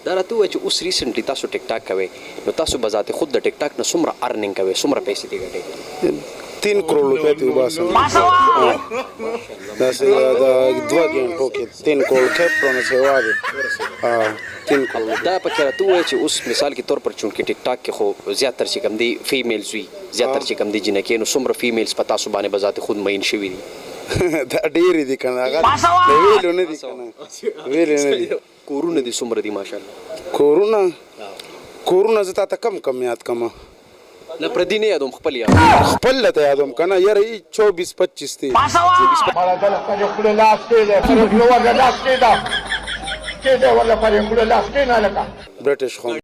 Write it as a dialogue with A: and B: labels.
A: دا راته ووایه چې اوس ریسنټلی تاسو ټیک ټاک کوئ نو تاسو به ذات خود د ټیک ټاک نه څومره ارننګ کوئ څومره پیسې دې ګټئ
B: 3 करोड़ रुपए थे बस दस 2 घंटों के 3 करोड़ खेपने से वादे 3 करोड़
A: دا پکې راته ووایه چې اوس مثال کے طور پر چونکې ټیک ټاک کې خو زیاتر چې کم دی فیمیلز وي زیاتر چې کم دی جنکې نو څومره فیمیلز په تاسو باندې به ذات خود مین شوي دي
B: دا ډېرې دي که نه هغه ویلو نه دي که نه ویلې نه دي
A: کورونه دي څومره دي ماشاءالله
B: کورونه زه تا ته کم یاد کړم
A: نه پردي نه یادوم خپل یاد
B: خپل ته یادوم که نه یاره 24-25 دی برټش